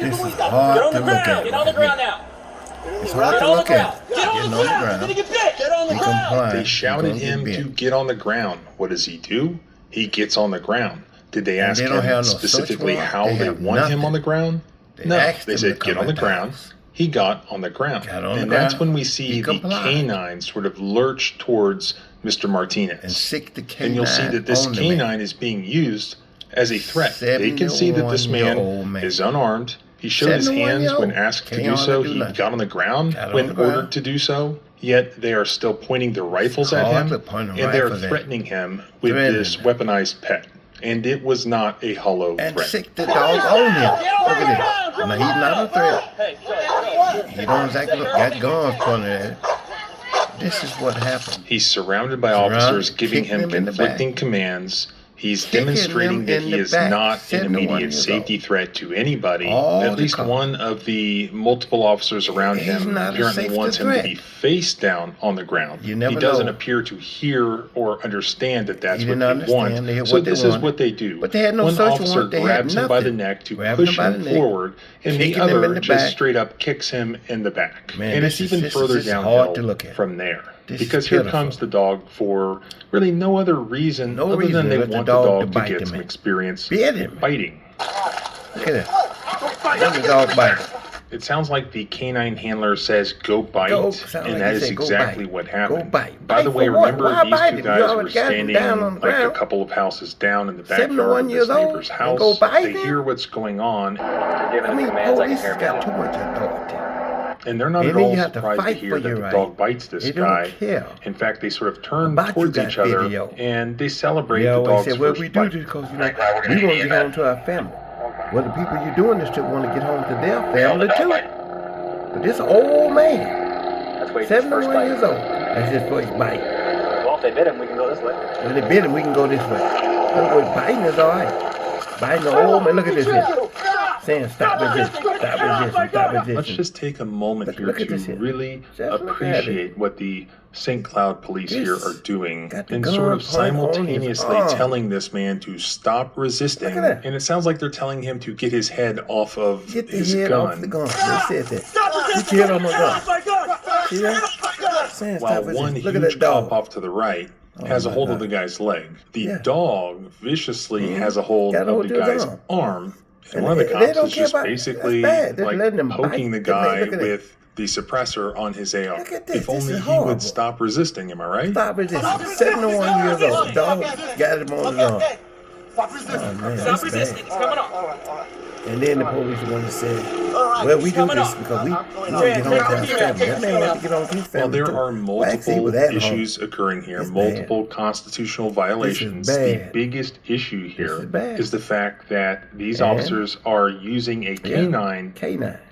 This is hard to look at. Get on the ground now. It's hard to look at. Getting on the ground. Get on the ground. They shouted him to get on the ground. What does he do? He gets on the ground. Did they ask him specifically how they want him on the ground? No, they said get on the ground. He got on the ground. And that's when we see the canine sort of lurch towards Mr. Martinez. And you'll see that this canine is being used as a threat. They can see that this man is unarmed. He showed his hands when asked to do so. He got on the ground when ordered to do so. Yet they are still pointing their rifles at him, and they're threatening him with this weaponized pet. And it was not a hollow threat. And sick the dog on him. Look at this. Now he's not a threat. He don't exactly got guns pointed at him. This is what happened. He's surrounded by officers giving him conflicting commands. He's demonstrating that he is not an immediate safety threat to anybody. At least one of the multiple officers around him apparently wants him to be face down on the ground. He doesn't appear to hear or understand that that's what they want. So this is what they do. One officer grabs him by the neck to push him forward, and the other just straight up kicks him in the back. And it's even further downhill from there. Because here comes the dog for really no other reason other than they want the dog to get some experience biting. Look at that. Let the dog bite. It sounds like the canine handler says, go bite, and that is exactly what happened. By the way, remember these two guys were standing like a couple of houses down in the backyard of this neighbor's house. They hear what's going on. I mean, police has got too much authority. And they're not at all surprised to hear that the dog bites this guy. In fact, they sort of turn towards each other and they celebrate the dog's first bite. Well, we do this because we want to get home to our family. Well, the people you're doing this to want to get home to their family too. But this old man, 71 years old, that's his first bite. Well, if they bit him, we can go this way. If they bit him, we can go this way. Biting is all right. Biting the old man, look at this here. Saying stop resisting, stop resisting, stop resisting. Let's just take a moment here to really appreciate what the St. Cloud police here are doing and sort of simultaneously telling this man to stop resisting. And it sounds like they're telling him to get his head off of his gun. Off the gun. They said that. Get your head on my gun. See that? While one huge cop off to the right has a hold of the guy's leg. The dog viciously has a hold of the guy's arm. And one of the cops is just basically like poking the guy with the suppressor on his AR. If only he would stop resisting, am I right? Stop resisting. 71 years old. The dog got him on his arm. Oh man, that's bad. And then the police are going to say, well, we do this because we want to get home to our family. That man wants to get home to his family. Well, there are multiple issues occurring here, multiple constitutional violations. The biggest issue here is the fact that these officers are using a canine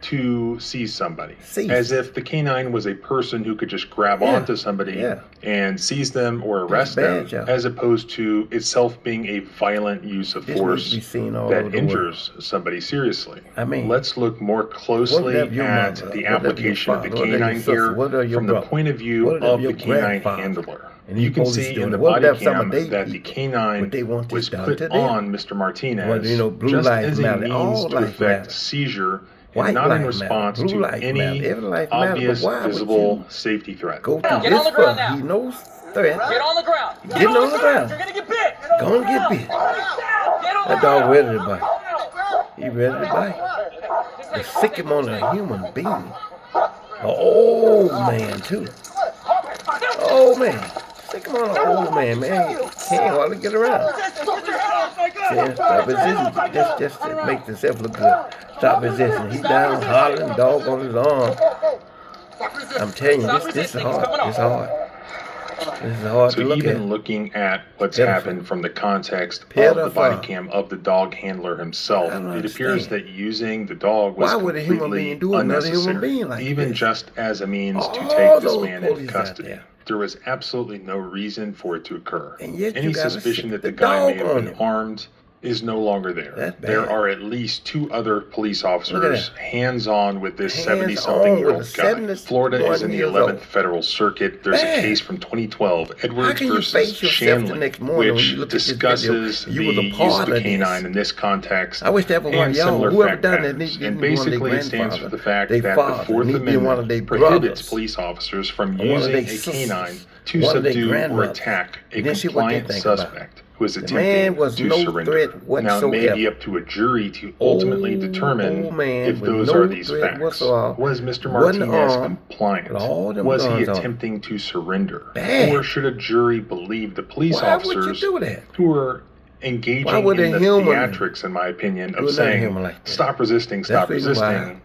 to seize somebody. As if the canine was a person who could just grab onto somebody and seize them or arrest them, as opposed to itself being a violent use of force that injures somebody seriously. I mean, let's look more closely at the application of the canine here from the point of view of the canine handler. And you can see in the body cam that the canine was put on Mr. Martinez just as a means to effect seizure and not in response to any obvious visible safety threat. Go through this first. He knows threat. Get on the ground. Get on the ground. You're going to get bit. Go and get bit. That dog ready to bite. He ready to bite. They sick him on a human being. An old man, too. Old man. Sick him on an old man, man. He can't hardly get around. See, stop resisting. Just to make himself look good. Stop resisting. He's down hollering, dog on his arm. I'm telling you, this is hard. It's hard. This is hard to look at. So even looking at what's happened from the context of the body cam of the dog handler himself, it appears that using the dog was completely unnecessary, even just as a means to take this man into custody. There was absolutely no reason for it to occur. Any suspicion that the guy may have been armed is no longer there. That's bad. There are at least 2 other police Look at officers that. hands-on with this Hands-on 70-something-year-old with a guy. 71 Florida is in the years 11th old. Federal Circuit. There's Bad. a case from 2012, How Edwards can you versus face yourself the Shanley, next morning when which you look at this discusses video? You was the a use part of a of this. canine in this context I wish that was one and of y'all, similar whoever fact done that, patterns. needs to be And one of their basically it stands for grandfathers, the fact they that father, the Fourth need to be one of Amendment their prohibits brothers, police officers from or one of using their a sisters, canine to one of their subdue or grandmothers. attack a And then see what they compliant think about it. suspect who is The attempting man was to no surrender. threat Now, it may be whatsoever. up to a jury to ultimately determine Old man if with those no are these threat facts. whatsoever. Was Mr. Wasn't Martinez armed, compliant? with all them Was he guns on. attempting to surrender? Bad. Or should a jury believe the police Why would you officers do that? who were Why engaging would in a the human theatrics, in my opinion, do of another saying, human like that? stop resisting, stop That's the reason why resisting,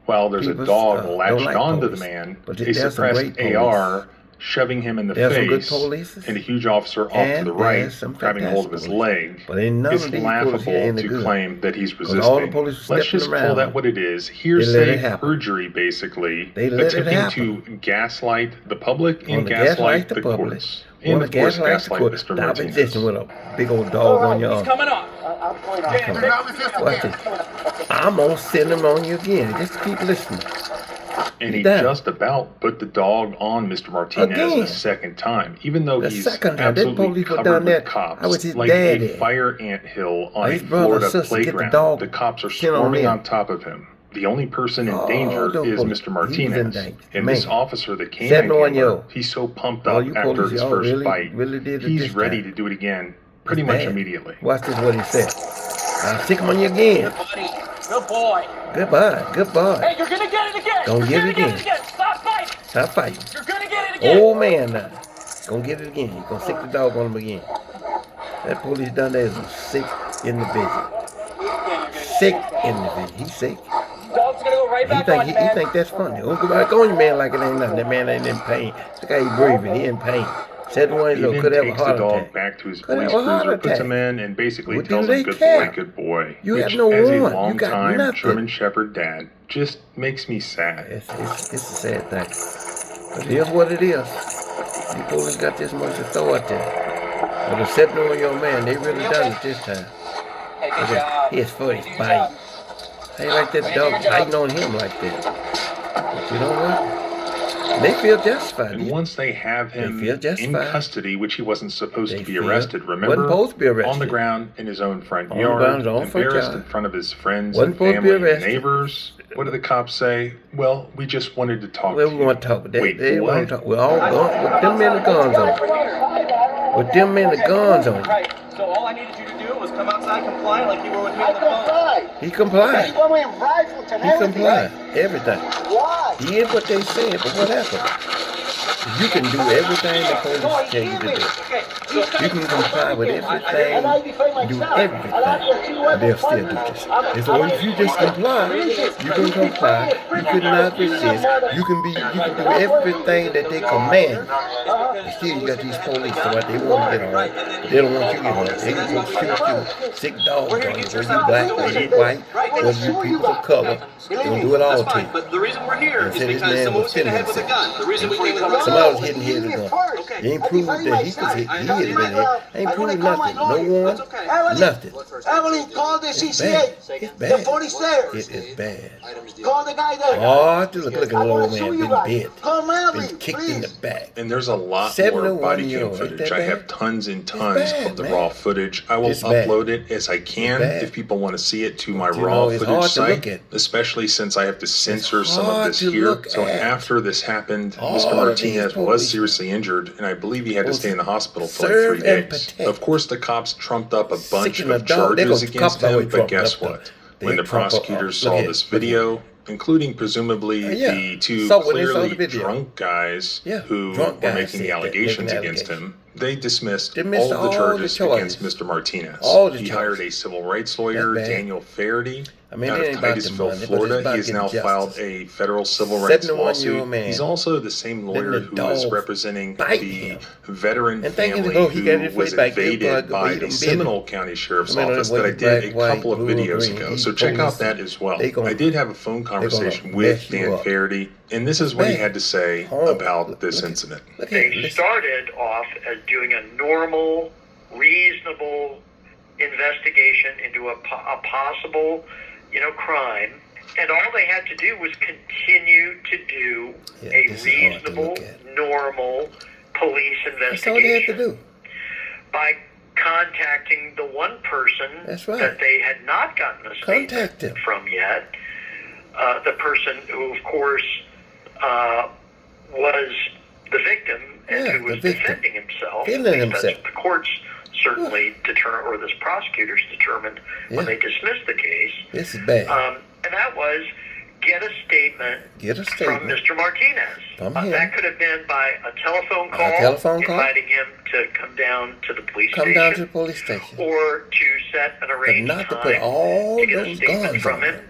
while there's a people, dog don't latched like onto the police. man, But a there's some suppressed great police. AR shoving him in the There's some good face, police, and a huge officer off to and the right there's some grabbing hold of his fantastic leg. But ain't none It's of these police laughable here ain't to good. claim that he's 'Cause all the resisting. police was Let's stepping just call around. that what it is. They let Hearsay it happen. perjury, basically, They let it attempting happen. to gaslight the public and Want to gaslight the public. courts. Want And to of course, gaslight the gaslight court. Mr. Stop Martinez. existing with a big old dog on your He's arm. coming on. Watch this. I'm gonna send him on you again. Just keep listening. And He's he down. just about put the dog on Mr. Martinez Again. a second time, even though The he's second time. That absolutely police were covered done with that. cops, I was his like daddy. a fire anthill on a His brother Florida and sister get the playground. dog The cops are shit on swarming them. on top of him. The only person in Oh, danger the is police. Mr. He was in Martinez. danger. And Man. this officer, the canine 71-year-old. handler, he's so pumped Oh, up you after police, his y'all first really bite, did it he's this ready time. to do it again pretty It's much bad. immediately. Watch this, what he said. I'll stick him on you again. Good buddy. Good boy. Goodbye. Goodbye. Hey, you're gonna get it again. Don't You're get gonna it get again. it again. Stop fighting. Stop fighting. You're gonna get it again. Old man now. Gonna get it again. He's gonna stick the dog on him again. That police done that is a sick individual. Sick individual. He's sick. Dog's gonna go right back on you, He man. think that's funny. Don't go back on you, man, like it ain't nothing. That man ain't in pain. Look how he breathing. He in pain. 71 He years old. then Could have a takes the heart dog attack. back to his Could police have a heart cruiser, puts attack. him in, and basically What tells do him, they good care? boy, good boy. You Which, have no as a warrant. You got long-time nothing. German Shepherd dad, just makes me sad. It's a sad thing. But here's what it is. You police got this much authority. But the 71-year-old man, they really done it this time. Hey, Look good at job. his foot, his Good bite. job. Ain't like that dog biting on him like that. But you know what? They feel justified. And once they have him feel in justified. custody, which he wasn't supposed They to be feel- arrested, wasn't remember? supposed to be arrested. On the ground in his own front On the yard, ground, his own front embarrassed yard. in front of his friends Wasn't and supposed to be family and arrested. neighbors. What do the cops say? Well, we just wanted to talk Well, to we you. want to talk. Wait, They what? want to talk. We're all gone with them men with guns on. With them men with guns on. Right. So all I needed you to do was come outside, comply like you were with me on the phone. He complied. He want me in rifles and He everything. complied. Everything. Why? He did what they said, but what happened? You can do everything the police tell you to do. Okay. So You can comply with everything, And I defend do myself. everything, And I can see where but they'll the still funny- do this. I'm- It's only if you just comply, you can comply, you cannot resist, you can do everything that they command. But still you got these police, so what they want to get on, but they don't want you to get on. They can go shoot you, sick dogs on you, whether you black, whether you white, whether you people of color, they'll do it all to you. But the reason we're here And is said this because man someone was was hit in the killing head with a himself. gun. The reason we came to the Somebody was hitting his gun. Okay. They ain't proved that he was hit. He hit it. Ain't proved nothing. No warrant. Nothing. Evelyn, call the It's CCA. bad. It's The bad. police there. It is bad. Call the guy there. Oh, look at the I little want to sue man you been guys. bit, Call Evelyn, been kicked in the please. back. And there's a lot more 71 body cam year old. Ain't footage. that I bad? have tons and tons bad, of the man. raw footage. I will It's bad. upload it as I can bad. if people want to see it to my But you raw know, it's footage hard to look site, at. especially since I have to censor some hard of this to here. look So at. after this happened, All Mr. of Martinez these was police seriously injured, and I believe he had to supposed stay in the to hospital for like serve 3 and days. protect. Of course, the cops trumped up a bunch Sick in of the dog. They charges gonna- against cops always him, but trump guess up the- what? they When the trump up- prosecutors look saw at this it, look at it. video, including presumably Yeah. the two So when they saw clearly the video. drunk guys Yeah, who drunk were guys making said the that, allegations making against allegations. him, they dismissed Dismissed all the all the charges charges. against Mr. Martinez. All the He charges. hired a civil rights lawyer, That's bad. Daniel Faraday, I mean, out it of ain't about the Titusville, money, but it's Florida. about He has getting now filed justice. a federal civil rights 71-year-old lawsuit. man. He's also the same lawyer the who is dog representing bite the him. veteran And thinking, family oh, he got his who was face back, invaded but by beat him, the beat Seminole County Sheriff's No matter Office what that I you did black, a white, couple of blue, or videos green, ago. these So check police, out that as well. they gonna- I did have a phone conversation gonna with mess you Dan up. Faraday, and this is what he bad. had to say Horrible. about this Look at- incident. Look at They it. Listen. started off as doing a normal, reasonable investigation into a possible, crime, and all they had to do was continue to do a reasonable, normal police investigation. That's all they had to do. By contacting the one person that they had not gotten a statement from yet, the person who, of course, was the victim and who was defending himself. That's what the courts certainly determined, or the prosecutors determined when they dismissed the case. This is bad. And that was get a statement from Mr. Martinez. That could have been by a telephone call, inviting him to come down to the police station. Or to set an arranged time to get a statement from him.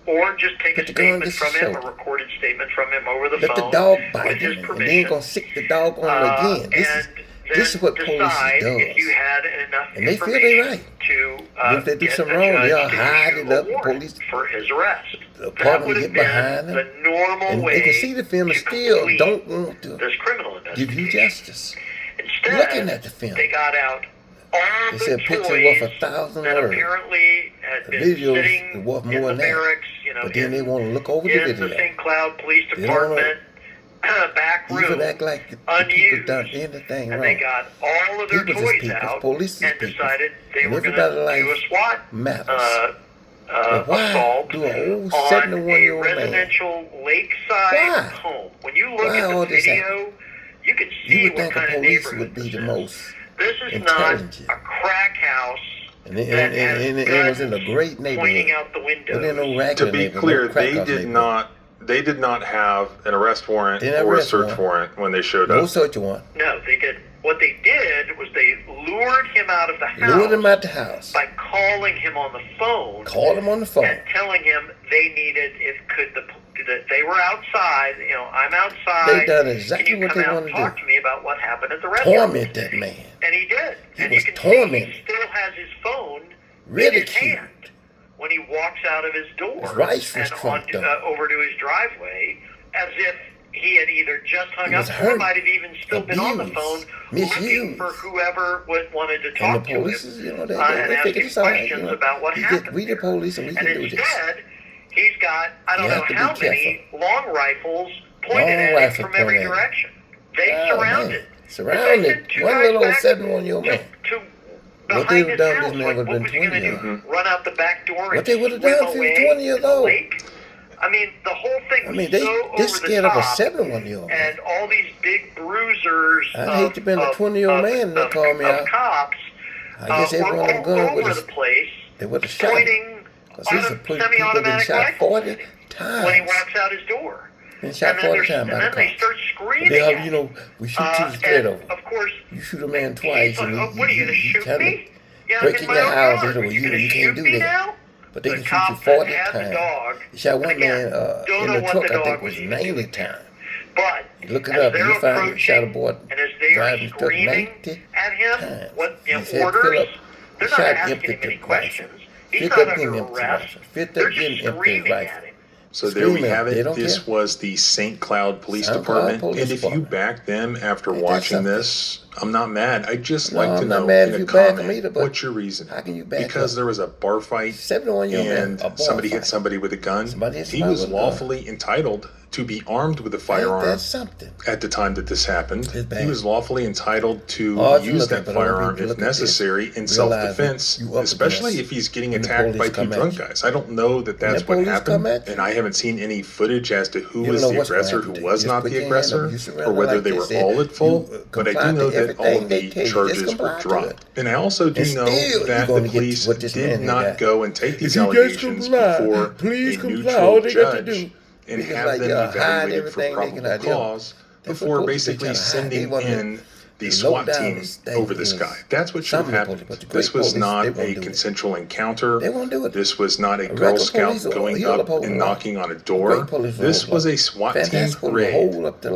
Or just take a statement from him, a recorded statement from him over the phone. Let the dog bite with his him, permission. and they ain't going to sick the dog on him again. This is what police does. If you had enough and they feel they right. To if they do something wrong, they'll hide it up. Police for his arrest. The department get behind them. The normal and way they can see the film and still don't want to give you justice. Instead, looking at the film, they got out all they the said toys picture worth 1,000 that words. apparently had The been videos sitting worth in more the than that. barracks, But then they want to look over the video. In the St. Cloud Police Department back room, act like the unused, people done anything and wrong. they got all of their toys out and decided they were going to do a SWAT assault do an old on a 71-year-old residential lakeside home. When you look at the video, you can see what kind of neighborhood this is. This is not a crack house. And it was in a great neighborhood. Pointing out the windows. To be clear, they did not have an arrest warrant or a search warrant when they showed up. No search warrant. No, they did. What they did was they lured him out of the house. Lured him out the house. By calling him on the phone. Called him on the phone. And telling him they needed, that they were outside, I'm outside. They done exactly what they wanted to do. Talk to me about what happened at the restaurant. Torment that man. And he did. He was tormented. He still has his phone ridiculed. in his hand when he walks out of his door and over to his driveway, as if he had either just hung up or might have even still been on the phone looking for whoever wanted to talk to him and asking questions about what happened. We the police and we can do this. Instead, he's got, I don't know how many long rifles pointed at him from every direction. They surrounded. One little 71-year-old man. What they would have done, this man would have been 20 years old. Run out the back door. What they would have done if he was 20 years old. I mean, the whole thing was they scared of a 71-year-old man. And all these big bruisers. I hate to be a 20-year-old man and they call me out. Cops. I guess everyone of them guns would have they would have shot him. Because these are people that been shot 40 times. When he walks out his door. Been shot 40 times by the cops. They start screaming. We shoot you straight over. Of course. You shoot a man twice and what are you going to shoot me? Break in your house, you can't do that. But they can shoot you 40 times. They shot one man in the truck, I think it was 90 times. But look it up, you find shot a boy driving the truck 90 at him, times. what He orders? They're not asking him any questions. He's not under arrest. They're just screaming at him. So there we have it. This was the St. Cloud Police Department. And if you back them after watching this, I'm not mad. I'd just like to know in a comment, what's your reason? How can you back because there was a bar fight and somebody hit somebody with a gun. He was lawfully entitled to be armed with a firearm at the time that this happened. He was lawfully entitled to use that firearm if necessary in self-defense, especially if he's getting attacked by two drunk guys. I don't know that that's what happened, and I haven't seen any footage as to who was the aggressor, who was not the aggressor, or whether they were all at fault, but I do know that all of the charges were dropped. And I also do know that the police did not go and take these allegations before a neutral judge and have them evaluated for probable cause before basically sending in the SWAT team over this guy. That's what should have happened. This was not a consensual encounter. This was not a Girl Scout going up and knocking on a door. This was a SWAT team raid,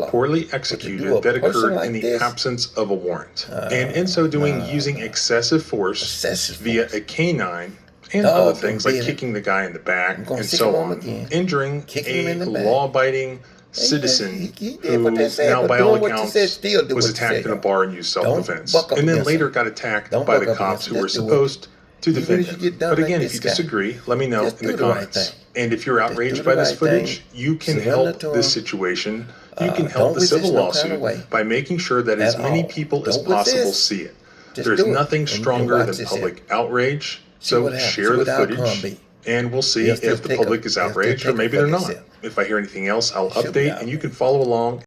poorly executed, that occurred in the absence of a warrant. And in so doing, using excessive force via a canine and other things like kicking the guy in the back and so on, injuring a law-abiding citizen who now by all accounts was attacked in a bar and used self-defense, and then later got attacked by the cops who were supposed to defend him. But again, if you disagree, let me know in the comments. And if you're outraged by this footage, you can help this situation. You can help the civil lawsuit by making sure that as many people as possible see it. There's nothing stronger than public outrage. So share the footage, and we'll see if the public is outraged or maybe they're not. If I hear anything else, I'll update, and you can follow along.